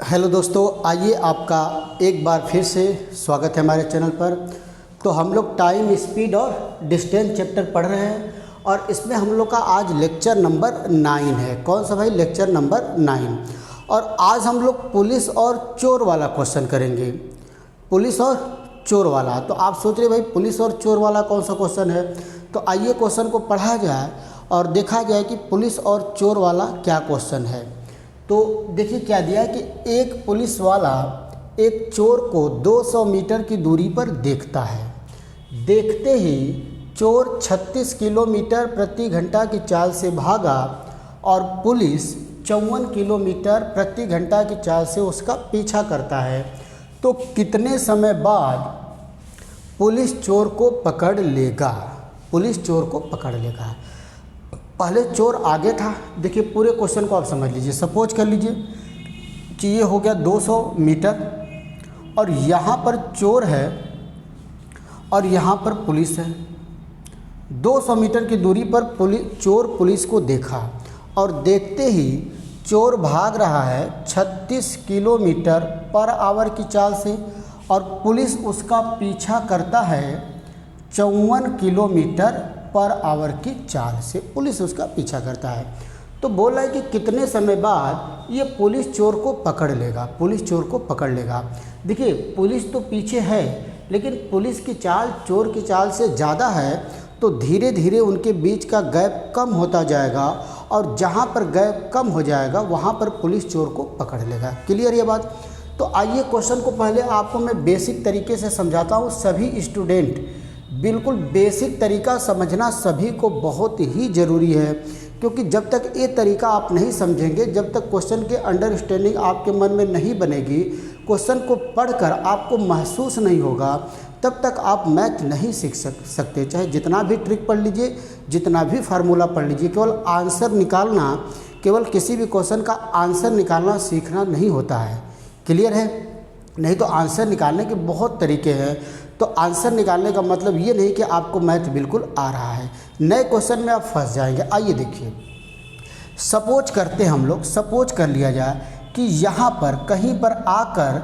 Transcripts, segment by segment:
Hello दोस्तों, आइए आपका एक बार फिर से स्वागत है हमारे चैनल पर। तो हम लोग टाइम, स्पीड और डिस्टेंस चैप्टर पढ़ रहे हैं और इसमें हम लोग का आज लेक्चर नंबर 9 है। कौन सा भाई? Lecture number 9। और आज हम लोग पुलिस और चोर वाला क्वेश्चन करेंगे। पुलिस और चोर वाला। तो आप सोच रहे भाई पुलिस और चोर वाला कौन सा क्वेश्चन है? तो आइए क्वेश्चन को पढ़ा जाए और देखा जाए कि पुलिस और चोर वाला क्या क्वेश्चन है। तो देखिए क्या दिया है कि एक पुलिस वाला एक चोर को 200 मीटर की दूरी पर देखता है। देखते ही चोर 36 किलोमीटर प्रति घंटा की चाल से भागा और पुलिस 54 किलोमीटर प्रति घंटा की चाल से उसका पीछा करता है। तो कितने समय बाद पुलिस चोर को पकड़ लेगा? पुलिस चोर को पकड़ लेगा। पहले चोर आगे था। देखिए पूरे क्वेश्चन को आप समझ लीजिए। सपोज कर लीजिए कि ये हो गया 200 मीटर और यहाँ पर चोर है और यहाँ पर पुलिस है। 200 मीटर की दूरी पर चोर पुलिस को देखा और देखते ही चोर भाग रहा है 36 किलोमीटर पर आवर की चाल से और पुलिस उसका पीछा करता है 54 किलोमीटर पर आवर की चाल से। पुलिस उसका पीछा करता है। तो बोल रहा है कि कितने समय बाद ये पुलिस चोर को पकड़ लेगा? पुलिस चोर को पकड़ लेगा। देखिए पुलिस तो पीछे है लेकिन पुलिस की चाल चोर की चाल से ज़्यादा है, तो धीरे धीरे उनके बीच का गैप कम होता जाएगा और जहाँ पर गैप कम हो जाएगा वहाँ पर पुलिस चोर को पकड़ लेगा। क्लियर ये बात? तो आइए क्वेश्चन को पहले आपको मैं बेसिक तरीके से समझाता हूँ। सभी स्टूडेंट बिल्कुल बेसिक तरीका समझना सभी को बहुत ही ज़रूरी है, क्योंकि जब तक ये तरीका आप नहीं समझेंगे, जब तक क्वेश्चन के अंडरस्टैंडिंग आपके मन में नहीं बनेगी, क्वेश्चन को पढ़कर आपको महसूस नहीं होगा, तब तक आप मैथ नहीं सीख सकते। चाहे जितना भी ट्रिक पढ़ लीजिए, जितना भी फार्मूला पढ़ लीजिए, केवल आंसर निकालना, केवल किसी भी क्वेश्चन का आंसर निकालना सीखना नहीं होता है। क्लियर है? नहीं तो आंसर निकालने के बहुत तरीके हैं। तो आंसर निकालने का मतलब ये नहीं कि आपको मैथ बिल्कुल आ रहा है। नए क्वेश्चन में आप फंस जाएंगे। आइए देखिए, सपोज करते हम लोग, सपोज कर लिया जाए कि यहाँ पर कहीं पर आकर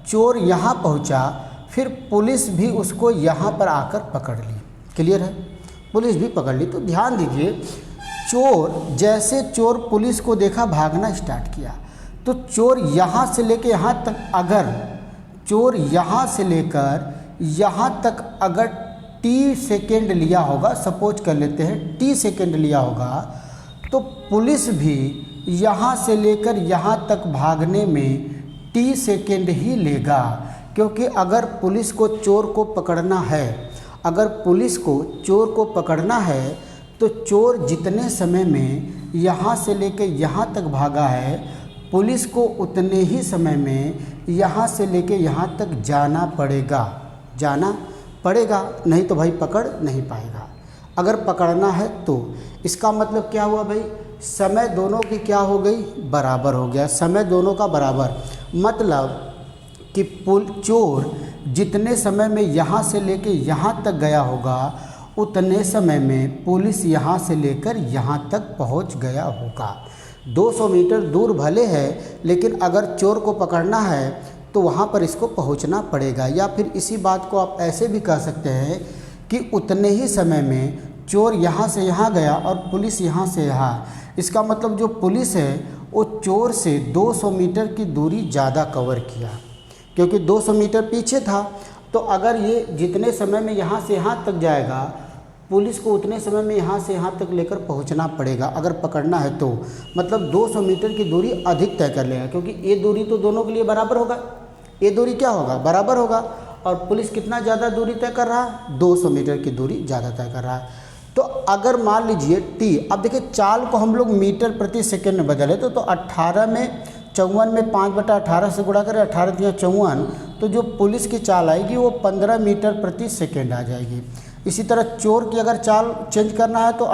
चोर यहाँ पहुँचा, फिर पुलिस भी उसको यहाँ पर आकर पकड़ ली। क्लियर है? पुलिस भी पकड़ ली। तो ध्यान दीजिए, जैसे चोर पुलिस को देखा भागना स्टार्ट किया, तो चोर यहाँ से लेकर यहाँ तक, अगर चोर यहाँ से लेकर यहाँ तक अगर t सेकेंड लिया होगा, सपोज कर लेते हैं t सेकेंड लिया होगा, तो पुलिस भी यहाँ से लेकर यहाँ तक भागने में t सेकेंड ही लेगा। क्योंकि अगर पुलिस को चोर को पकड़ना है, अगर पुलिस को चोर को पकड़ना है, तो चोर जितने समय में यहाँ से लेकर यहाँ तक भागा है, पुलिस को उतने ही समय में यहाँ से लेकर यहाँ तक जाना पड़ेगा, नहीं तो भाई पकड़ नहीं पाएगा। अगर पकड़ना है तो इसका मतलब क्या हुआ भाई? समय दोनों की क्या हो गई? बराबर हो गया। समय दोनों का बराबर मतलब कि चोर जितने समय में यहाँ से लेकर यहाँ तक गया होगा, उतने समय में पुलिस यहाँ से लेकर यहाँ तक पहुँच गया होगा। 200 मीटर दूर भले है, लेकिन अगर चोर को पकड़ना है तो वहाँ पर इसको पहुँचना पड़ेगा। या फिर इसी बात को आप ऐसे भी कह सकते हैं कि उतने ही समय में चोर यहाँ से यहाँ गया और पुलिस यहाँ से यहाँ। इसका मतलब जो पुलिस है वो चोर से 200 मीटर की दूरी ज़्यादा कवर किया, क्योंकि 200 मीटर पीछे था। तो अगर ये जितने समय में यहाँ से यहाँ तक जाएगा, पुलिस को उतने समय में यहाँ से यहाँ तक लेकर पहुँचना पड़ेगा अगर पकड़ना है तो। मतलब 200 मीटर की दूरी अधिक तय कर लेगा, क्योंकि ये दूरी तो दोनों के लिए बराबर होगा। ये दूरी क्या होगा? बराबर होगा। और पुलिस कितना ज़्यादा दूरी तय कर रहा है? 200 मीटर की दूरी ज़्यादा तय कर रहा है। तो अगर मान लीजिए t, अब देखिए चाल को हम लोग मीटर प्रति सेकेंड में बदले तो 18 में 54 में 5/18 से गुणा करें, 18 × 54, तो जो पुलिस की चाल आएगी वो 15 मीटर प्रति सेकेंड आ जाएगी। इसी तरह चोर की अगर चाल चेंज करना है तो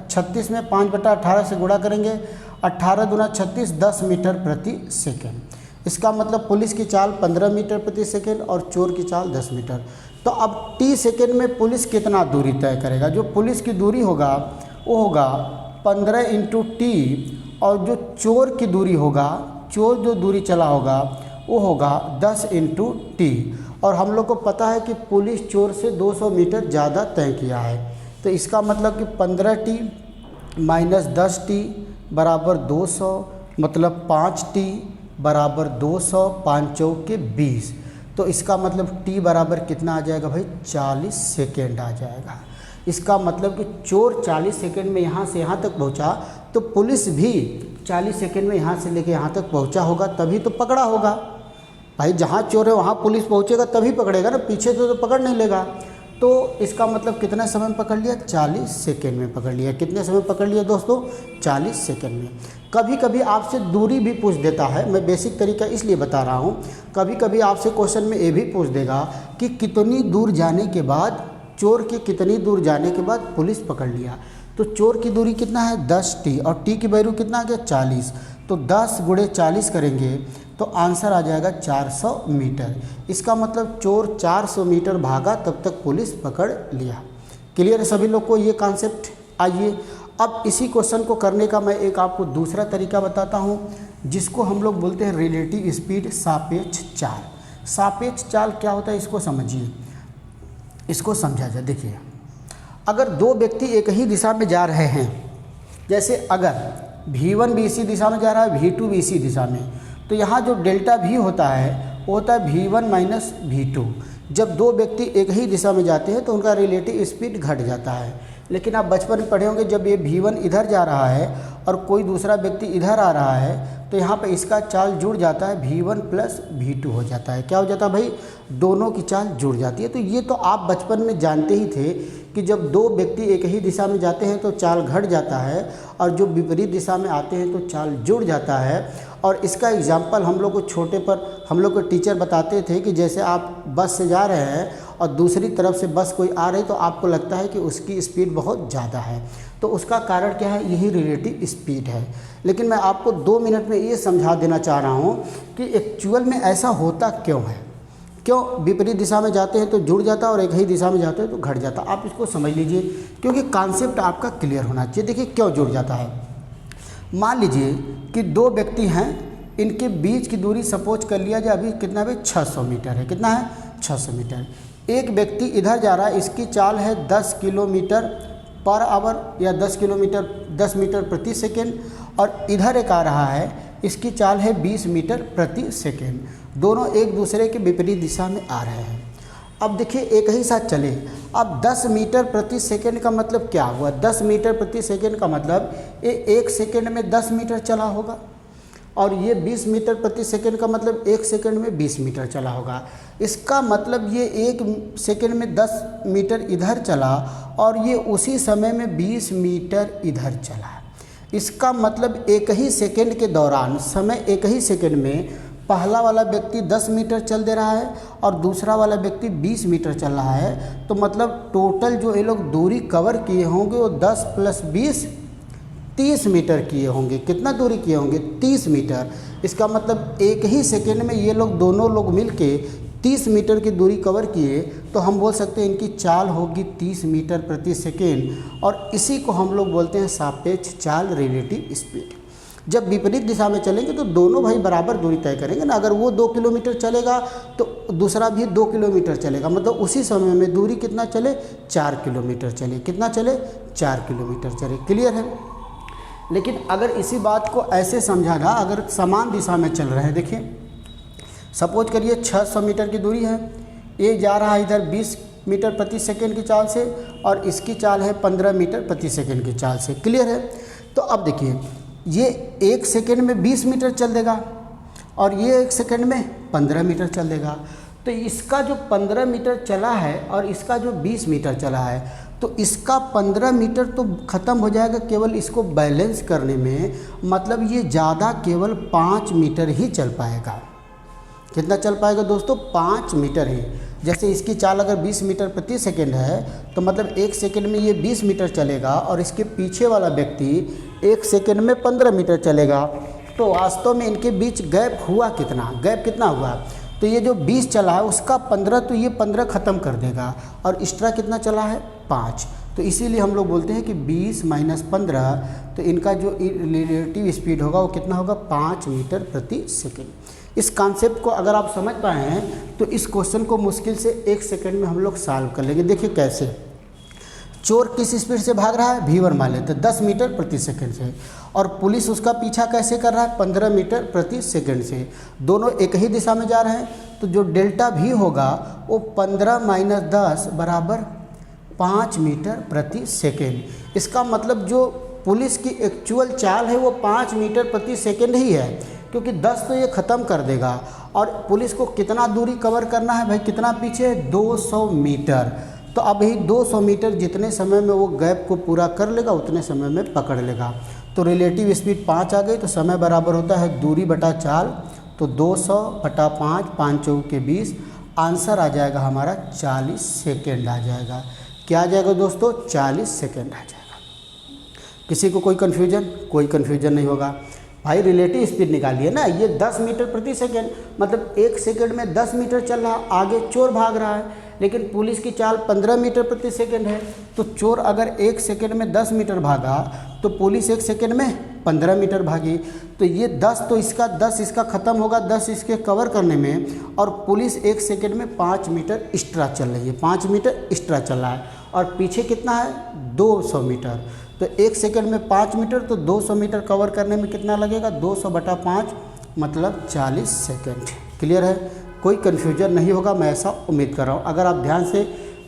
36 में 5/18 से गुणा करेंगे, 18 दूना 36, 10 मीटर प्रति सेकेंड। इसका मतलब पुलिस की चाल 15 मीटर प्रति सेकेंड और चोर की चाल 10 मीटर। तो अब t सेकेंड में पुलिस कितना दूरी तय करेगा? जो पुलिस की दूरी होगा वो होगा 15 × t, और जो चोर की दूरी होगा चोर जो दूरी चला होगा वो होगा 10 × t, और हम लोग को पता है कि पुलिस चोर से 200 मीटर ज़्यादा तय किया है। तो इसका मतलब कि 15t माइनस 10t बराबर 200, मतलब 5t बराबर 200, 5 चौके 20। तो इसका मतलब t बराबर कितना आ जाएगा भाई, 40 सेकेंड आ जाएगा। इसका मतलब कि चोर 40 सेकेंड में यहाँ से यहाँ तक पहुँचा, तो पुलिस भी 40 सेकेंड में यहाँ से लेके यहाँ तक पहुँचा होगा, तभी तो पकड़ा होगा। भाई जहाँ चोर है वहाँ पुलिस पहुँचेगा तभी पकड़ेगा ना, पीछे तो पकड़ नहीं लेगा। तो इसका मतलब कितना समय में पकड़ लिया, 40 सेकेंड में पकड़ लिया। कितने समय पकड़ लिया दोस्तों, 40 सेकेंड में। कभी कभी आपसे दूरी भी पूछ देता है, मैं बेसिक तरीका इसलिए बता रहा हूँ। कभी कभी आपसे क्वेश्चन में ये भी पूछ देगा कि कितनी दूर जाने के बाद, चोर के कितनी दूर जाने के बाद पुलिस पकड़ लिया। तो चोर की दूरी कितना है, 10t, और t की वैल्यू कितना आ गया, 40। तो 10 × 40 करेंगे तो आंसर आ जाएगा 400 मीटर। इसका मतलब चोर 400 मीटर भागा तब तक पुलिस पकड़ लिया। क्लियर है सभी लोग को ये कॉन्सेप्ट। आइए अब इसी क्वेश्चन को करने का मैं एक आपको दूसरा तरीका बताता हूँ, जिसको हम लोग बोलते हैं रिलेटिव स्पीड, सापेक्ष चाल। सापेक्ष चाल क्या होता है इसको समझिए, इसको समझा जाए। देखिए, अगर दो व्यक्ति एक ही दिशा में जा रहे हैं, जैसे अगर v1 भी इसी दिशा में जा रहा है, v2 भी इसी दिशा में, तो यहाँ जो डेल्टा v होता है वो होता है v1 माइनस v2। जब दो व्यक्ति एक ही दिशा में जाते हैं तो उनका रिलेटिव स्पीड घट जाता है। लेकिन आप बचपन में पढ़े होंगे, जब ये v1 इधर जा रहा है और कोई दूसरा व्यक्ति इधर आ रहा है तो यहाँ पे इसका चाल जुड़ जाता है, v1 प्लस v2 हो जाता है। क्या हो जाता है भाई, दोनों की चाल जुड़ जाती है। तो ये तो आप बचपन में जानते ही थे कि जब दो व्यक्ति एक ही दिशा में जाते हैं तो चाल घट जाता है, और जो विपरीत दिशा में आते हैं तो चाल जुड़ जाता है। और इसका एग्जाम्पल हम लोग को छोटे पर हम लोग को टीचर बताते थे कि जैसे आप बस से जा रहे हैं और दूसरी तरफ से बस कोई आ रही, तो आपको लगता है कि उसकी स्पीड बहुत ज़्यादा है, तो उसका कारण क्या है, यही रिलेटिव स्पीड है। लेकिन मैं आपको 2 मिनट में ये समझा देना चाह रहा हूँ कि एक्चुअल में ऐसा होता क्यों है, क्यों विपरीत दिशा में जाते हैं तो जुड़ जाता है और एक ही दिशा में जाते हैं तो घट जाता। आप इसको समझ लीजिए, क्योंकि कॉन्सेप्ट आपका क्लियर होना चाहिए। देखिए क्यों जुड़ जाता है। मान लीजिए कि दो व्यक्ति हैं, इनके बीच की दूरी सपोज कर लिया जाए, अभी कितना है, 600 मीटर है। कितना है, 600 मीटर। एक व्यक्ति इधर जा रहा है, इसकी चाल है 10 किलोमीटर पर आवर या 10 मीटर प्रति सेकेंड, और इधर एक आ रहा है, इसकी चाल है 20 मीटर प्रति सेकेंड। दोनों एक दूसरे के विपरीत दिशा में आ रहे हैं। अब देखिए एक ही साथ चले। अब 10 मीटर प्रति सेकेंड का मतलब क्या हुआ, 10 मीटर प्रति सेकेंड का मतलब ये 1 सेकेंड में 10 मीटर चला होगा, और ये 20 मीटर प्रति सेकेंड का मतलब 1 सेकेंड में 20 मीटर चला होगा। इसका मतलब ये 1 सेकेंड में 10 मीटर इधर चला और ये उसी समय में 20 मीटर इधर चला। इसका मतलब एक ही सेकेंड के दौरान, समय एक ही सेकेंड में पहला वाला व्यक्ति 10 मीटर चल दे रहा है और दूसरा वाला व्यक्ति 20 मीटर चल रहा है। तो मतलब टोटल जो ये लोग दूरी कवर किए होंगे वो 10 + 20 30 मीटर किए होंगे। कितना दूरी किए होंगे, 30 मीटर। इसका मतलब एक ही सेकेंड में ये लोग दोनों लोग मिलके 30 मीटर की दूरी कवर किए, तो हम बोल सकते हैं इनकी चाल होगी 30 मीटर प्रति सेकेंड, और इसी को हम लोग बोलते हैं सापेक्ष चाल, रिलेटिव स्पीड। जब विपरीत दिशा में चलेंगे तो दोनों भाई बराबर दूरी तय करेंगे ना। अगर वो 2 किलोमीटर चलेगा तो दूसरा भी 2 किलोमीटर चलेगा, मतलब उसी समय में दूरी कितना चले, 4 किलोमीटर चले। कितना चले, 4 किलोमीटर चले। क्लियर है। लेकिन अगर इसी बात को ऐसे समझाना, अगर समान दिशा में चल रहे हैं, देखिए सपोज करिए 600 मीटर की दूरी है, ये जा रहा है इधर 20 मीटर प्रति सेकेंड की चाल से, और इसकी चाल है 15 मीटर प्रति सेकेंड की चाल से। क्लियर है। तो अब देखिए ये 1 सेकेंड में 20 मीटर चल देगा और ये 1 सेकेंड में 15 मीटर चल देगा। तो इसका जो 15 मीटर चला है और इसका जो 20 मीटर चला है, तो इसका 15 मीटर तो ख़त्म हो जाएगा केवल इसको बैलेंस करने में। मतलब ये ज़्यादा केवल 5 मीटर ही चल पाएगा। कितना चल पाएगा दोस्तों, 5 मीटर ही। जैसे इसकी चाल अगर 20 मीटर प्रति सेकेंड है, तो मतलब 1 सेकेंड में ये 20 मीटर चलेगा और इसके पीछे वाला व्यक्ति 1 सेकेंड में 15 मीटर चलेगा। तो वास्तव में इनके बीच गैप हुआ कितना, गैप कितना हुआ, तो ये जो 20 चला है उसका 15, तो ये 15 ख़त्म कर देगा, और एक्स्ट्रा कितना चला है, 5। तो इसीलिए हम लोग बोलते हैं कि 20 माइनस 15, तो इनका जो रिलेटिव स्पीड होगा वो कितना होगा 5 मीटर प्रति सेकेंड। इस कॉन्सेप्ट को अगर आप समझ पाए हैं तो इस क्वेश्चन को मुश्किल से 1 सेकेंड में हम लोग सॉल्व कर लेंगे। देखिए कैसे, चोर किस स्पीड से भाग रहा है, v1 मान लेते 10 मीटर प्रति सेकंड से, और पुलिस उसका पीछा कैसे कर रहा है 15 मीटर प्रति सेकंड से। दोनों एक ही दिशा में जा रहे हैं, तो जो डेल्टा v होगा वो 15 माइनस 10 बराबर 5 मीटर प्रति सेकंड। इसका मतलब जो पुलिस की एक्चुअल चाल है वो 5 मीटर प्रति सेकंड ही है, क्योंकि 10 तो ये ख़त्म कर देगा। और पुलिस को कितना दूरी कवर करना है भाई, कितना पीछे, 200 मीटर। तो अभी 200 मीटर जितने समय में वो गैप को पूरा कर लेगा उतने समय में पकड़ लेगा। तो रिलेटिव स्पीड 5 आ गई, तो समय बराबर होता है दूरी बटा चाल, तो 200 बटा 5, 5 चौक के 20, आंसर आ जाएगा हमारा 40 सेकेंड आ जाएगा। क्या आ जाएगा दोस्तों, 40 सेकेंड आ जाएगा। किसी को कोई कन्फ्यूजन? कोई कन्फ्यूजन नहीं होगा भाई। रिलेटिव स्पीड निकालिए ना, ये 10 मीटर प्रति सेकेंड, मतलब 1 सेकेंड में 10 मीटर चल रहा, आगे चोर भाग रहा है, लेकिन पुलिस की चाल 15 मीटर प्रति सेकेंड है। तो चोर अगर 1 सेकेंड में 10 मीटर भागा तो पुलिस 1 सेकेंड में 15 मीटर भागी। तो ये 10 तो इसका 10 इसका ख़त्म होगा, 10 इसके कवर करने में, और पुलिस 1 सेकेंड में 5 मीटर एक्स्ट्रा चल रही है, 5 मीटर एक्स्ट्रा चल रहा है। और पीछे कितना है 200 मीटर, तो 1 सेकेंड में 5 मीटर, तो 200 मीटर कवर करने में कितना लगेगा, 200 बटा 5 मतलब 40 सेकेंड। क्लियर है? कोई कन्फ्यूजन नहीं होगा, मैं ऐसा उम्मीद कर रहा हूँ। अगर आप ध्यान से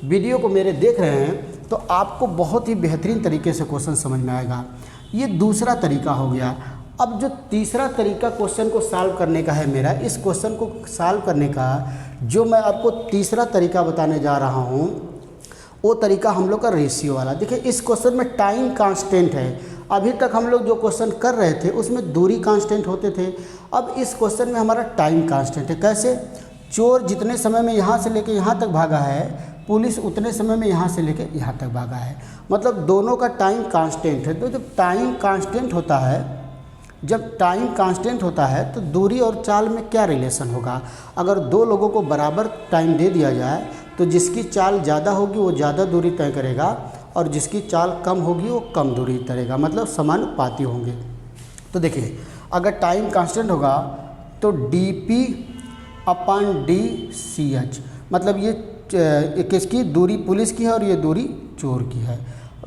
वीडियो को मेरे देख रहे हैं तो आपको बहुत ही बेहतरीन तरीके से क्वेश्चन समझ में आएगा। ये दूसरा तरीका हो गया। अब जो तीसरा तरीका क्वेश्चन को सॉल्व करने का है मेरा, इस क्वेश्चन को सॉल्व करने का जो मैं आपको तीसरा तरीका बताने जा रहा हूँ वो तरीका हम लोग का रेशियो वाला। देखिए इस क्वेश्चन में टाइम कांस्टेंट है। अभी तक हम लोग जो क्वेश्चन कर रहे थे उसमें दूरी कांस्टेंट होते थे, अब इस क्वेश्चन में हमारा टाइम कांस्टेंट है। कैसे? चोर जितने समय में यहाँ से लेके यहाँ तक भागा है, पुलिस उतने समय में यहाँ से लेके यहाँ तक भागा है, मतलब दोनों का टाइम कांस्टेंट है। तो जब टाइम कांस्टेंट होता है तो दूरी और चाल में क्या रिलेशन होगा? अगर दो लोगों को बराबर टाइम दे दिया जाए तो जिसकी चाल ज़्यादा होगी वो ज़्यादा दूरी तय करेगा और जिसकी चाल कम होगी वो कम दूरी तयेगा, मतलब समानुपाती होंगे। तो देखिए अगर टाइम कांस्टेंट होगा तो dp अपन dch, मतलब ये किसकी दूरी, पुलिस की है और ये दूरी चोर की है।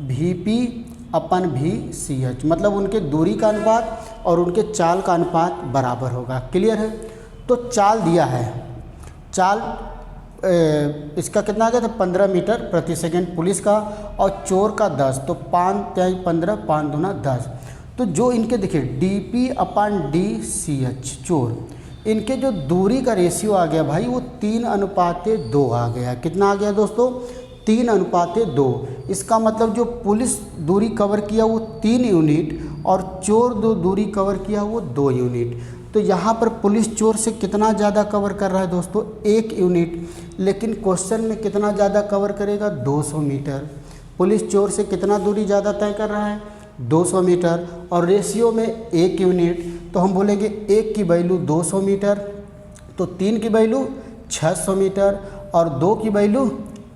vp अपन vch, मतलब उनके दूरी का अनुपात और उनके चाल का अनुपात बराबर होगा। क्लियर है? तो चाल दिया है, चाल इसका कितना आ गया था 15 मीटर प्रति सेकेंड पुलिस का, और चोर का 10, तो 5 × 15 5 दूना 10। तो जो इनके देखिए dp अपन dch चोर, इनके जो दूरी का रेशियो आ गया भाई वो 3:2 आ गया। कितना आ गया दोस्तों? 3:2। इसका मतलब जो पुलिस दूरी कवर किया वो 3 यूनिट और चोर दूरी कवर किया वो 2 यूनिट। तो यहाँ पर पुलिस चोर से कितना ज़्यादा कवर कर रहा है दोस्तों? 1 यूनिट। लेकिन क्वेश्चन में कितना ज़्यादा कवर करेगा? 200 मीटर। पुलिस चोर से कितना दूरी ज़्यादा तय कर रहा है? 200 मीटर। और रेशियो में 1 यूनिट, तो हम बोलेंगे 1 की वैल्यू 200 मीटर, तो 3 की वैल्यू 600 मीटर और 2 की वैल्यू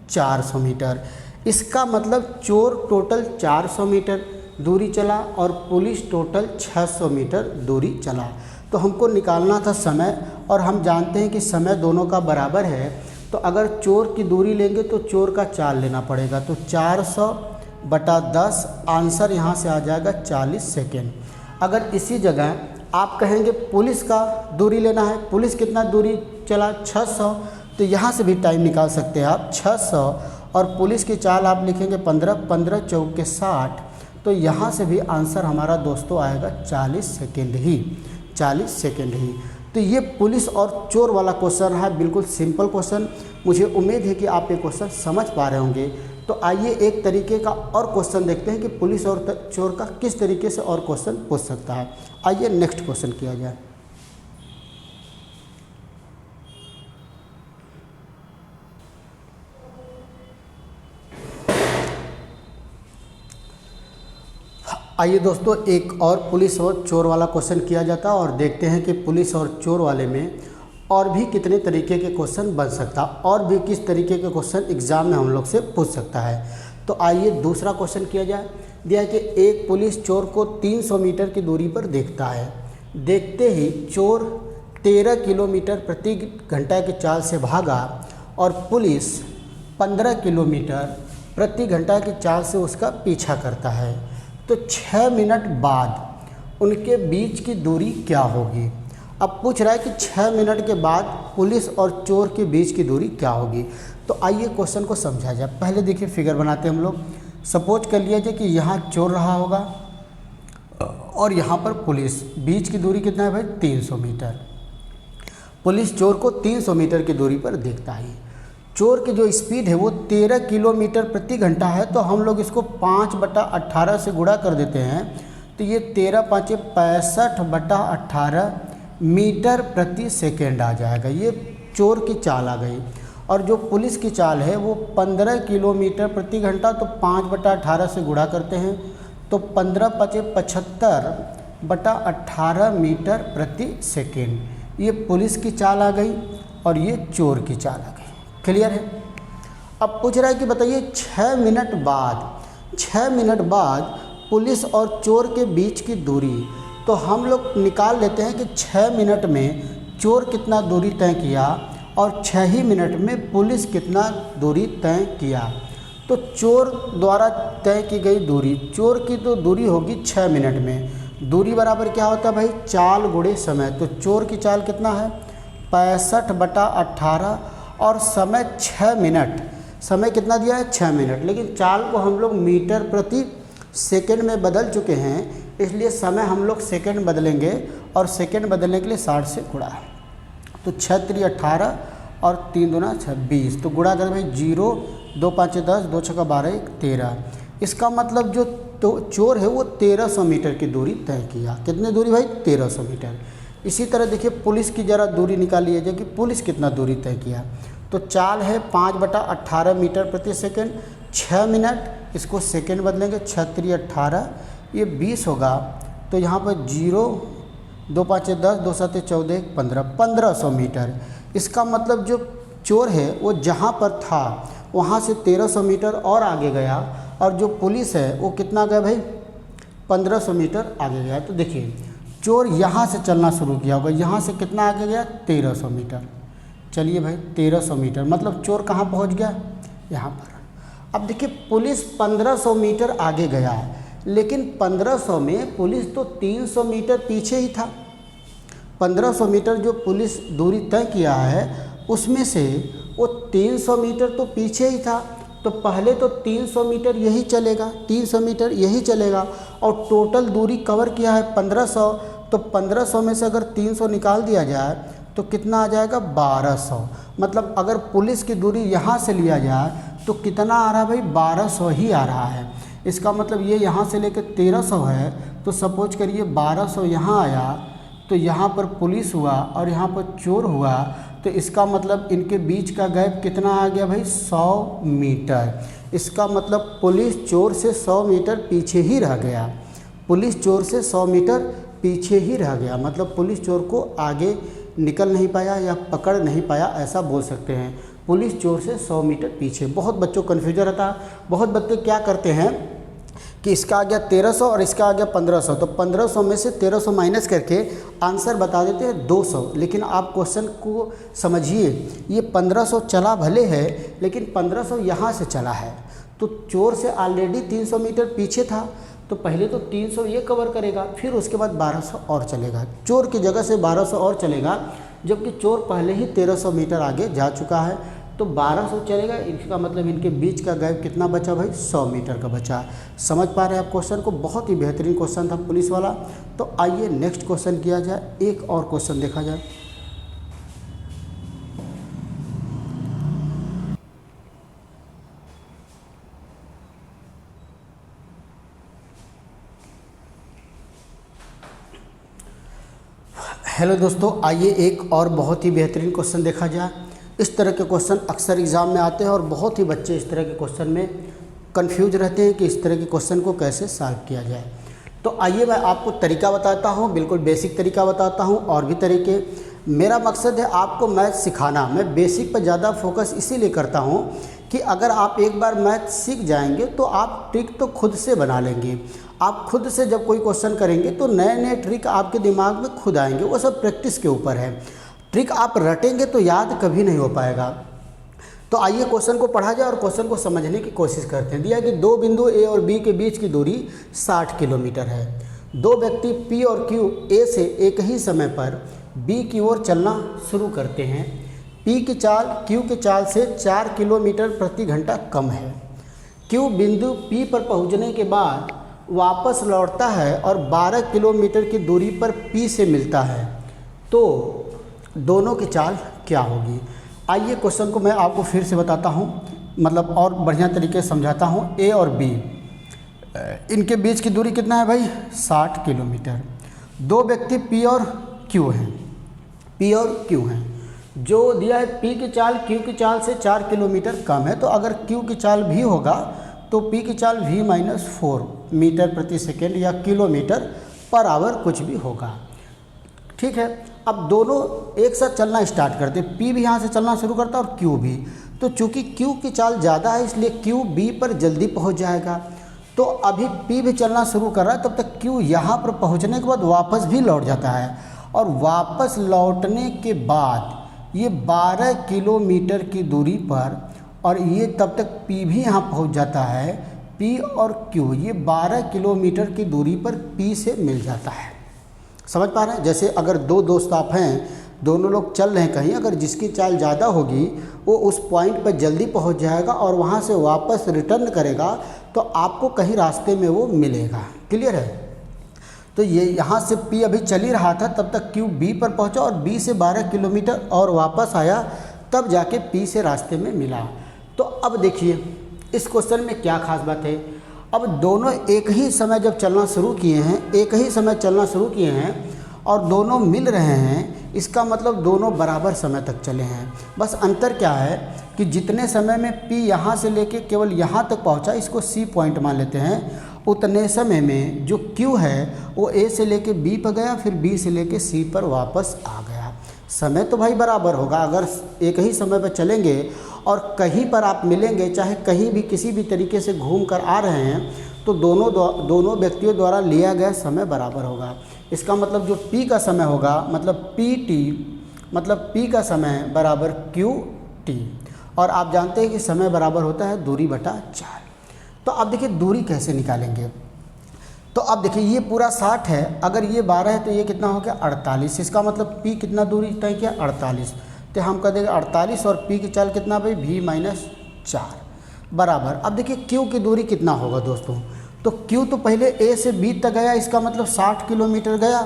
400 मीटर। इसका मतलब चोर टोटल 400 मीटर दूरी चला और पुलिस टोटल 600 मीटर दूरी चला। तो हमको निकालना था समय, और हम जानते हैं कि समय दोनों का बराबर है। तो अगर चोर की दूरी लेंगे तो चोर का चाल लेना पड़ेगा, तो 400 बटा 10, आंसर यहाँ से आ जाएगा 40 सेकेंड। अगर इसी जगह आप कहेंगे पुलिस का दूरी लेना है, पुलिस कितना दूरी चला 600, तो यहाँ से भी टाइम निकाल सकते हैं आप 600, और पुलिस की चाल आप लिखेंगे 15, 15 चौक के 60, तो यहाँ से भी आंसर हमारा दोस्तों आएगा 40 सेकेंड ही, 40 सेकेंड ही। तो ये पुलिस और चोर वाला क्वेश्चन है, बिल्कुल सिंपल क्वेश्चन। मुझे उम्मीद है कि आप ये क्वेश्चन समझ पा रहे होंगे। तो आइए एक तरीके का और क्वेश्चन देखते हैं कि पुलिस और चोर का किस तरीके से और क्वेश्चन पूछ सकता है। आइए नेक्स्ट क्वेश्चन किया जाए। आइए दोस्तों एक और पुलिस और चोर वाला क्वेश्चन किया जाता है और देखते हैं कि पुलिस और चोर वाले में और भी कितने तरीके के क्वेश्चन बन सकता, और भी किस तरीके के क्वेश्चन एग्ज़ाम में हम लोग से पूछ सकता है। तो आइए दूसरा क्वेश्चन किया जाए। दिया है कि एक पुलिस चोर को 300 मीटर की दूरी पर देखता है। देखते ही चोर 13 किलोमीटर प्रति घंटा की चाल से भागा और पुलिस 15 किलोमीटर प्रति घंटा की चाल से उसका पीछा करता है। तो 6 मिनट बाद उनके बीच की दूरी क्या होगी। अब पूछ रहा है कि 6 मिनट के बाद पुलिस और चोर के बीच की दूरी क्या होगी। तो आइए क्वेश्चन को समझा जाए। पहले देखिए फिगर बनाते हैं हम लोग। सपोज कर लिया जाए कि यहाँ चोर रहा होगा और यहाँ पर पुलिस, बीच की दूरी कितना है भाई 300 मीटर। पुलिस चोर को 300 मीटर की दूरी पर देखता है। चोर की जो स्पीड है वो 13 किलोमीटर प्रति घंटा है, तो हम लोग इसको 5/18 से गुणा कर देते हैं। तो ये 13 × 5 = 65/18 मीटर प्रति सेकेंड आ जाएगा। ये चोर की चाल आ गई। और जो पुलिस की चाल है वो 15 किलोमीटर प्रति घंटा, तो 5/18 से गुणा करते हैं तो 15 × 5 = 75/18 मीटर प्रति सेकेंड। ये पुलिस की चाल आ गई और ये चोर की चाल आ गई। क्लियर है। अब पूछ रहा है कि बताइए 6 मिनट बाद पुलिस और चोर के बीच की दूरी। तो हम लोग निकाल लेते हैं कि 6 मिनट में चोर कितना दूरी तय किया और 6 ही मिनट में पुलिस कितना दूरी तय किया। तो चोर द्वारा तय की गई दूरी, चोर की तो दूरी होगी 6 मिनट में। दूरी बराबर क्या होता है भाई, चाल गुणे समय। तो चोर की चाल कितना है 65/18 और समय 6 मिनट। समय कितना दिया है 6 मिनट, लेकिन चाल को हम लोग मीटर प्रति सेकंड में बदल चुके हैं, इसलिए समय हम लोग सेकंड बदलेंगे और सेकंड बदलने के लिए 60 से गुणा। तो 6 × 3 = 18 और 3 × 2 = 26। तो गुणा कर भाई 0, 2 × 5 = 10, 2 × 6 = 12, 1 = 13। इसका मतलब जो तो चोर है वो 1300 मीटर की दूरी तय किया। कितनी दूरी भाई 1300 मीटर। इसी तरह देखिए पुलिस की ज़रा दूरी निकाल लिया जाए कि पुलिस कितना दूरी तय किया। तो चाल है 5/18 मीटर प्रति सेकेंड, 6 मिनट, इसको सेकेंड बदलेंगे 6 × 3 = 18, ये 20 होगा। तो यहाँ पर 0, 2 × 5 = 10, 2 × 7 = 14, 1 = 15, 1500 मीटर। इसका मतलब जो चोर है वो जहाँ पर था वहाँ से 1300 मीटर और आगे गया, और जो पुलिस है वो कितना गया भाई 1500 मीटर आगे गया। तो देखिए चोर यहाँ से चलना शुरू किया होगा, यहाँ से कितना आगे गया 1300 मीटर। चलिए भाई 1300 मीटर, मतलब चोर कहाँ पहुँच गया यहाँ पर। अब देखिए पुलिस 1500 मीटर आगे गया है, लेकिन 1500 में पुलिस तो 300 मीटर पीछे ही था। 1500 मीटर जो पुलिस दूरी तय किया है उसमें से वो 300 मीटर तो पीछे ही था। तो पहले तो 300 मीटर यही चलेगा, 300 मीटर यही चलेगा, और टोटल दूरी कवर किया है 1500। तो 1500 में से अगर 300 निकाल दिया जाए तो कितना आ जाएगा 1200। मतलब अगर पुलिस की दूरी यहाँ से लिया जाए तो कितना आ रहा है भाई 1200 ही आ रहा है। इसका मतलब ये यहाँ से लेकर 1300 है, तो सपोज करिए 1200 यहाँ आया, तो यहाँ पर पुलिस हुआ और यहाँ पर चोर हुआ। तो इसका मतलब इनके बीच का गैप कितना आ गया भाई 100 मीटर। इसका मतलब पुलिस चोर से 100 मीटर पीछे ही रह गया। पुलिस चोर से 100 मीटर पीछे ही रह गया, मतलब पुलिस चोर को आगे निकल नहीं पाया या पकड़ नहीं पाया, ऐसा बोल सकते हैं। पुलिस चोर से 100 मीटर पीछे। बहुत बच्चों को कन्फ्यूजन रहता है। बहुत बच्चे क्या करते हैं कि इसका आ गया 1300 और इसका आ गया 1500, तो 1500 में से 1300 माइनस करके आंसर बता देते हैं 200। लेकिन आप क्वेश्चन को समझिए, ये 1500 चला भले है, लेकिन 1500 यहाँ से चला है, तो चोर से ऑलरेडी 300 मीटर पीछे था। तो पहले तो 300 ये कवर करेगा, फिर उसके बाद 1200 और चलेगा। चोर की जगह से 1200 और चलेगा, जबकि चोर पहले ही 1300 मीटर आगे जा चुका है। तो 1200 चलेगा, इसका मतलब इनके बीच का गैप कितना बचा भाई 100 मीटर का बचा। समझ पा रहे हैं आप क्वेश्चन को। बहुत ही बेहतरीन क्वेश्चन था पुलिस वाला। तो आइए नेक्स्ट क्वेश्चन किया जाए, एक और क्वेश्चन देखा जाए। हेलो दोस्तों, आइए एक और बहुत ही बेहतरीन क्वेश्चन देखा जाए। इस तरह के क्वेश्चन अक्सर एग्ज़ाम में आते हैं और बहुत ही बच्चे इस तरह के क्वेश्चन में कंफ्यूज रहते हैं कि इस तरह के क्वेश्चन को कैसे सॉल्व किया जाए। तो आइए मैं आपको तरीका बताता हूँ, बिल्कुल बेसिक तरीका बताता हूँ, और भी तरीके। मेरा मकसद है आपको मैथ सिखाना। मैं बेसिक पर ज़्यादा फोकस इसीलिए करता हूँ कि अगर आप एक बार मैथ सीख जाएंगे तो आप ट्रिक तो खुद से बना लेंगे। आप खुद से जब कोई क्वेश्चन करेंगे तो नए नए ट्रिक आपके दिमाग में खुद आएंगे, वो सब प्रैक्टिस के ऊपर है। ट्रिक आप रटेंगे तो याद कभी नहीं हो पाएगा। तो आइए क्वेश्चन को पढ़ा जाए और क्वेश्चन को समझने की कोशिश करते हैं। दिया कि दो बिंदु ए और बी के बीच की दूरी 60 किलोमीटर है। दो व्यक्ति पी और क्यू ए से एक ही समय पर बी की ओर चलना शुरू करते हैं। पी की चाल क्यू की चाल से 4 किलोमीटर प्रति घंटा कम है। क्यू बिंदु पी पर पहुंचने के बाद वापस लौटता है और 12 किलोमीटर की दूरी पर पी से मिलता है, तो दोनों की चाल क्या होगी। आइए क्वेश्चन को मैं आपको फिर से बताता हूँ, मतलब और बढ़िया तरीके से समझाता हूँ। ए और बी इनके बीच की दूरी कितना है भाई, 60 किलोमीटर। दो व्यक्ति पी और क्यू हैं, पी और क्यू हैं। जो दिया है पी की चाल क्यू की चाल से 4 किलोमीटर कम है, तो अगर क्यू की चाल भी होगा तो पी की चाल v-4 मीटर प्रति सेकेंड या किलोमीटर पर आवर कुछ भी होगा। ठीक है, अब दोनों एक साथ चलना स्टार्ट करते, पी भी यहाँ से चलना शुरू करता है और क्यू भी। तो चूंकि क्यू की चाल ज़्यादा है इसलिए क्यू बी पर जल्दी पहुँच जाएगा। तो अभी पी भी चलना शुरू कर रहा है, तब तक क्यू यहाँ पर पहुँचने के बाद वापस भी लौट जाता है, और वापस लौटने के बाद ये 12 किलोमीटर की दूरी पर, और ये तब तक पी भी यहाँ पहुँच जाता है। पी और क्यू ये 12 किलोमीटर की दूरी पर पी से मिल जाता है। समझ पा रहे हैं। जैसे अगर दो दोस्त आप हैं, दोनों लोग चल रहे हैं कहीं, अगर जिसकी चाल ज़्यादा होगी वो उस पॉइंट पर जल्दी पहुंच जाएगा और वहां से वापस रिटर्न करेगा, तो आपको कहीं रास्ते में वो मिलेगा। क्लियर है। तो ये यहाँ से पी अभी चल ही रहा था, तब तक क्यू बी पर पहुंचा और बी से 12 किलोमीटर और वापस आया, तब जाके पी से रास्ते में मिला। तो अब देखिए इस क्वेश्चन में क्या खास बात है। अब दोनों एक ही समय जब चलना शुरू किए हैं, एक ही समय चलना शुरू किए हैं और दोनों मिल रहे हैं, इसका मतलब दोनों बराबर समय तक चले हैं। बस अंतर क्या है कि जितने समय में पी यहाँ से लेके केवल यहाँ तक पहुँचा, इसको सी पॉइंट मान लेते हैं, उतने समय में जो क्यू है वो ए से लेके बी पर गया, फिर बी से लेके सी पर वापस आ गया। समय तो भाई बराबर होगा। अगर एक ही समय पर चलेंगे और कहीं पर आप मिलेंगे, चाहे कहीं भी किसी भी तरीके से घूम कर आ रहे हैं, तो दोनों व्यक्तियों द्वारा लिया गया समय बराबर होगा। इसका मतलब जो P का समय होगा, मतलब PT, मतलब P का समय बराबर QT। और आप जानते हैं कि समय बराबर होता है दूरी बटा 4। तो अब देखिए दूरी कैसे निकालेंगे। तो अब देखिए ये पूरा 60 है, अगर ये 12 है तो ये कितना हो गया 48। इसका मतलब P कितना दूरी तय किया 48, तो हम कह देंगे 48 और P की चाल कितना भाई v-4 बराबर। अब देखिए Q की दूरी कितना होगा दोस्तों। तो Q तो पहले A से B तक गया, इसका मतलब 60 किलोमीटर गया।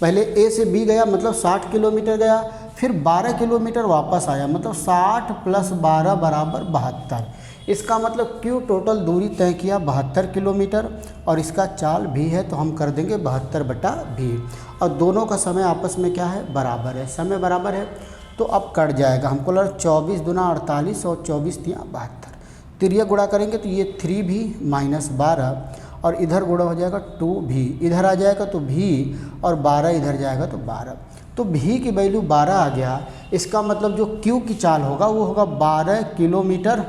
पहले A से B गया मतलब 60 किलोमीटर गया, फिर 12 किलोमीटर वापस आया, मतलब 60 + 12 बराबर 72। इसका मतलब Q टोटल दूरी तय किया 72 किलोमीटर, और इसका चाल भी है तो हम कर देंगे 72/v। और दोनों का समय आपस में क्या है, बराबर है, समय बराबर है। तो अब कट जाएगा, हमको लगा 24 दूना 48 और 24 तिया 72। तिरिया गुणा करेंगे तो ये 3v - 12, और इधर गुणा हो जाएगा 2v, इधर आ जाएगा तो v, और 12 इधर जाएगा तो 12। तो v की वैल्यू 12 आ गया। इसका मतलब जो q की चाल होगा वो होगा 12 किलोमीटर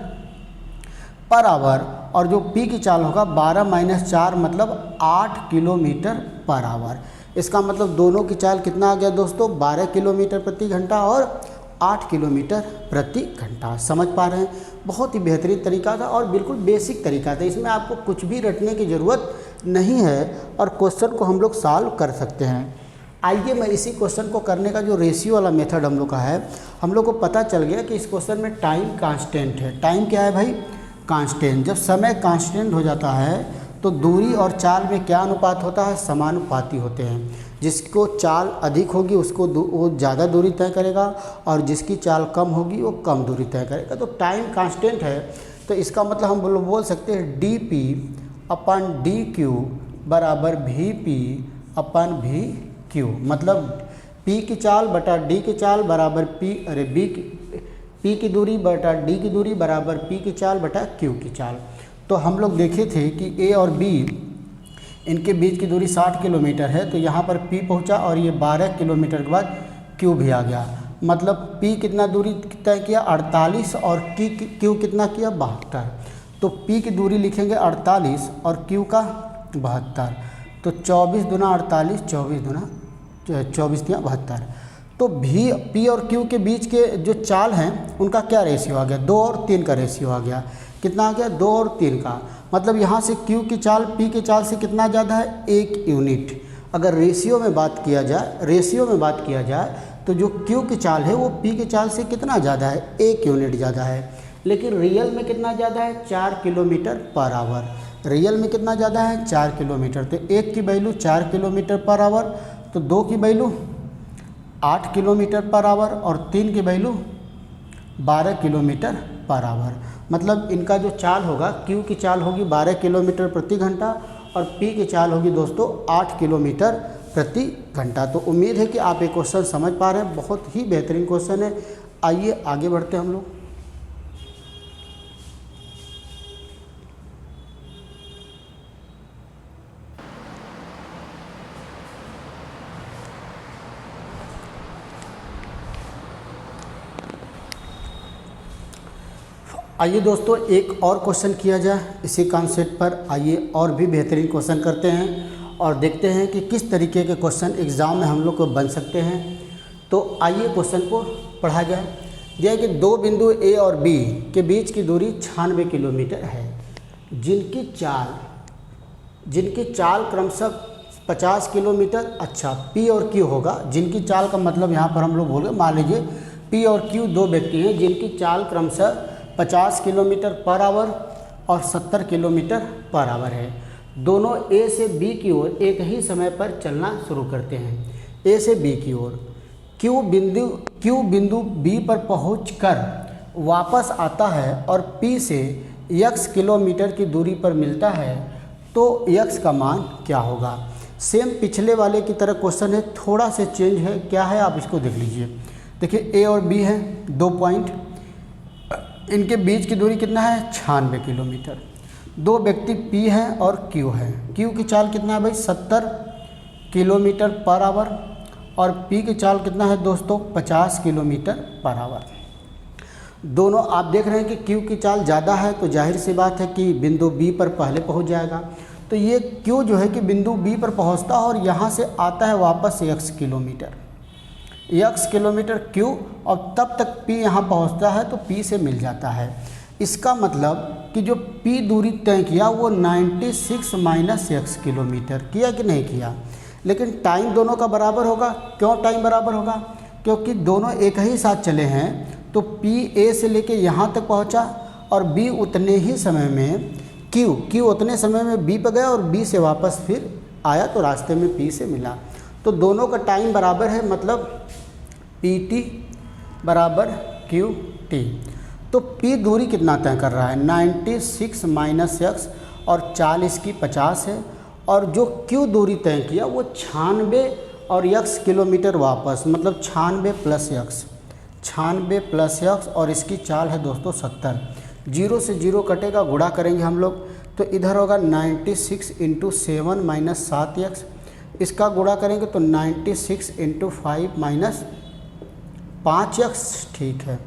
पर आवर, और जो p की चाल होगा 12 - 4 मतलब 8 किलोमीटर पर आवर। इसका मतलब दोनों की चाल कितना आ गया दोस्तों, 12 किलोमीटर प्रति घंटा और 8 किलोमीटर प्रति घंटा। समझ पा रहे हैं। बहुत ही बेहतरीन तरीका था और बिल्कुल बेसिक तरीका था, इसमें आपको कुछ भी रटने की ज़रूरत नहीं है और क्वेश्चन को हम लोग सॉल्व कर सकते हैं। आइए मैं इसी क्वेश्चन को करने का जो रेशियो वाला मेथड हम लोग का है, हम लोग को पता चल गया कि इस क्वेश्चन में टाइम कांस्टेंट है। टाइम क्या है भाई, कांस्टेंट। जब समय कांस्टेंट हो जाता है तो दूरी और चाल में क्या अनुपात होता है, समानुपाती होते हैं। जिसको चाल अधिक होगी उसको वो ज़्यादा दूरी तय करेगा, और जिसकी चाल कम होगी वो कम दूरी तय करेगा। तो टाइम कांस्टेंट है, तो इसका मतलब हम बोल सकते हैं dp/dq बराबर vp/vq। मतलब p की चाल बटा d की चाल बराबर p की दूरी बटा d की दूरी बराबर p की चाल बटा q की चाल। तो हम लोग देखे थे कि A और B इनके बीच की दूरी 60 किलोमीटर है, तो यहाँ पर P पहुँचा और ये 12 किलोमीटर के बाद Q भी आ गया। मतलब P कितना दूरी तय किया 48 और Q कितना किया 72। तो P की दूरी लिखेंगे 48 और Q का 72। तो 24 दूना 48, 24 दूना 24 या 72। तो P और Q के बीच के जो चाल हैं उनका क्या रेशियो आ गया, 2 और 3 का रेशियो आ गया। कितना आ गया, 2 और 3 का। मतलब यहाँ से Q की चाल P की चाल से कितना ज़्यादा है, 1 यूनिट। अगर रेशियो में बात किया जाए तो जो Q की चाल है वो P की चाल से कितना ज़्यादा है, 1 यूनिट ज़्यादा है। लेकिन रियल में कितना ज़्यादा है, 4 किलोमीटर पर आवर। रियल में कितना ज़्यादा है, 4 किलोमीटर। तो 1 की वैल्यू 4 किलोमीटर पर आवर, तो 2 की वैल्यू 8 किलोमीटर पर आवर और 3 की वैल्यू 12 किलोमीटर पर आवर। मतलब इनका जो चाल होगा, Q की चाल होगी 12 किलोमीटर प्रति घंटा और P की चाल होगी दोस्तों 8 किलोमीटर प्रति घंटा। तो उम्मीद है कि आप ये क्वेश्चन समझ पा रहे हैं, बहुत ही बेहतरीन क्वेश्चन है। आइए आगे बढ़ते हैं हम लोग। आइए दोस्तों एक और क्वेश्चन किया जाए इसी कॉन्सेप्ट पर। आइए और भी बेहतरीन क्वेश्चन करते हैं और देखते हैं कि किस तरीके के क्वेश्चन एग्ज़ाम में हम लोग को बन सकते हैं। तो आइए क्वेश्चन को पढ़ा जाए। यह कि दो बिंदु A और B के बीच की दूरी 96 किलोमीटर है, जिनकी चाल क्रमशः 50 किलोमीटर। अच्छा, P और Q होगा। जिनकी चाल का मतलब यहाँ पर हम लोग बोल रहे, मान लीजिए P और Q दो व्यक्ति हैं जिनकी चाल क्रमशः 50 किलोमीटर पर आवर और 70 किलोमीटर पर आवर है। दोनों A से B की ओर एक ही समय पर चलना शुरू करते हैं। A से B की ओर Q बिंदु B पर पहुंचकर वापस आता है और P से x किलोमीटर की दूरी पर मिलता है, तो x का मान क्या होगा। सेम पिछले वाले की तरह क्वेश्चन है, थोड़ा से चेंज है। क्या है आप इसको देख लीजिए। देखिए A और B हैं, 2 पॉइंट, इनके बीच की दूरी कितना है, 96 किलोमीटर। दो व्यक्ति P हैं और Q है। Q की चाल कितना है भाई, 70 किलोमीटर पर आवर और P की चाल कितना है दोस्तों, 50 किलोमीटर पर आवर। दोनों आप देख रहे हैं कि Q की चाल ज़्यादा है, तो जाहिर सी बात है कि बिंदु B पर पहले पहुंच जाएगा। तो ये Q जो है कि बिंदु B पर पहुंचता है और यहाँ से आता है वापस x किलोमीटर Q, और तब तक P यहाँ पहुँचता है तो P से मिल जाता है। इसका मतलब कि जो P दूरी तय किया वो 96 माइनस x किलोमीटर किया कि नहीं किया। लेकिन टाइम दोनों का बराबर होगा। क्यों टाइम बराबर होगा, क्योंकि दोनों एक ही साथ चले हैं। तो P A से लेके यहाँ तक पहुँचा और B उतने ही समय में Q उतने समय में B पर गया और B से वापस फिर आया, तो रास्ते में P से मिला। तो दोनों का टाइम बराबर है, मतलब PT बराबर QT। तो P दूरी कितना तय कर रहा है, 96 माइनस x और 40 की 50 है। और जो Q दूरी तय किया वो 96 और x किलोमीटर वापस, मतलब 96 प्लस x और इसकी चाल है दोस्तों 70। 0 से 0 कटेगा, गुणा करेंगे हम लोग तो इधर होगा 96 इंटू 7 माइनस 7x। इसका गुणा करेंगे तो 96 इंटू 5 माइनस 5x। ठीक है,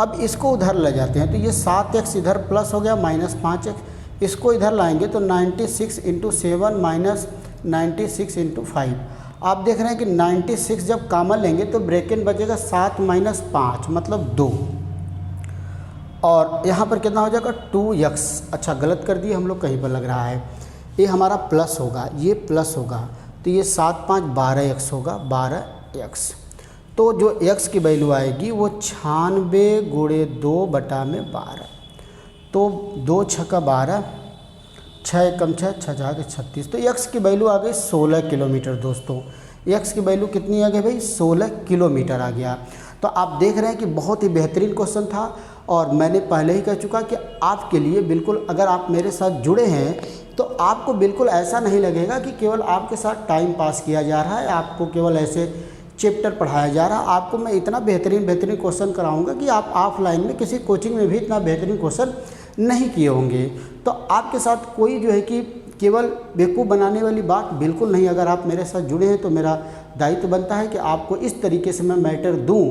अब इसको उधर ले जाते हैं तो ये 7x इधर प्लस हो गया माइनस 5x। इसको इधर लाएंगे तो 96 इंटू 7 माइनस 96 इंटू 5। आप देख रहे हैं कि 96 जब कॉमन लेंगे तो ब्रैकेट बचेगा 7 माइनस 5 मतलब 2, और यहाँ पर कितना हो जाएगा 2x। अच्छा गलत कर दिए हम लोग, कहीं पर लग रहा है। ये हमारा प्लस होगा, ये प्लस होगा, तो ये 7 5 12x होगा, 12x। तो जो x की वैल्यू आएगी वो 96 गुणे 2/12। तो 2 छक्का 12, 6 एकम 6, 6 जाके 36। तो x की वैल्यू आ गई 16 किलोमीटर दोस्तों। x की वैल्यू कितनी आ गई भाई, 16 किलोमीटर आ गया। तो आप देख रहे हैं कि बहुत ही बेहतरीन क्वेश्चन था और मैंने पहले ही कह चुका कि आपके लिए बिल्कुल, अगर आप मेरे साथ जुड़े हैं तो आपको बिल्कुल ऐसा नहीं लगेगा कि केवल आपके साथ टाइम पास किया जा रहा है, आपको केवल ऐसे चैप्टर पढ़ाया जा रहा है। आपको मैं इतना बेहतरीन क्वेश्चन कराऊंगा कि आप ऑफलाइन में किसी कोचिंग में भी इतना बेहतरीन क्वेश्चन नहीं किए होंगे। तो आपके साथ कोई जो है कि केवल बेवकूफ़ बनाने वाली बात बिल्कुल नहीं। अगर आप मेरे साथ जुड़े हैं तो मेरा दायित्व बनता है कि आपको इस तरीके से मैं मैटर दूं,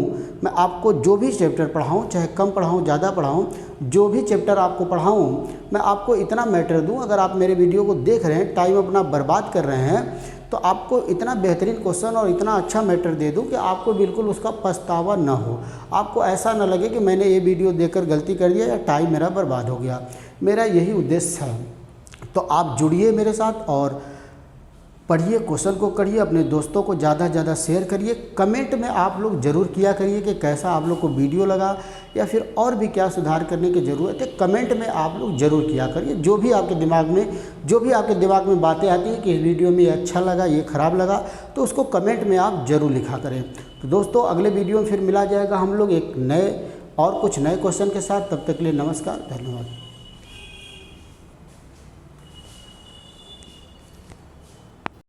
मैं आपको जो भी चैप्टर पढ़ाऊं, चाहे कम पढ़ाऊं ज़्यादा पढ़ाऊं, जो भी चैप्टर आपको पढ़ाऊं मैं आपको इतना मैटर दूं। अगर आप मेरे वीडियो को देख रहे हैं, टाइम अपना बर्बाद कर रहे हैं, तो आपको इतना बेहतरीन क्वेश्चन और इतना अच्छा मैटर दे दूं कि आपको बिल्कुल उसका पछतावा ना हो, आपको ऐसा ना लगे कि मैंने ये वीडियो देखकर गलती कर दिया या टाइम मेरा बर्बाद हो गया। मेरा यही उद्देश्य है। तो आप जुड़िए मेरे साथ और पढ़िए, क्वेश्चन को करिए, अपने दोस्तों को ज़्यादा से ज़्यादा शेयर करिए। कमेंट में आप लोग ज़रूर किया करिए कि कैसा आप लोग को वीडियो लगा या फिर और भी क्या सुधार करने की ज़रूरत है। कमेंट में आप लोग ज़रूर किया करिए। जो भी आपके दिमाग में बातें आती हैं कि इस वीडियो में ये अच्छा लगा, ये ख़राब लगा, तो उसको कमेंट में आप ज़रूर लिखा करें। तो दोस्तों अगले वीडियो में फिर मिला जाएगा हम लोग एक नए और कुछ नए क्वेश्चन के साथ। तब तक के लिए नमस्कार, धन्यवाद।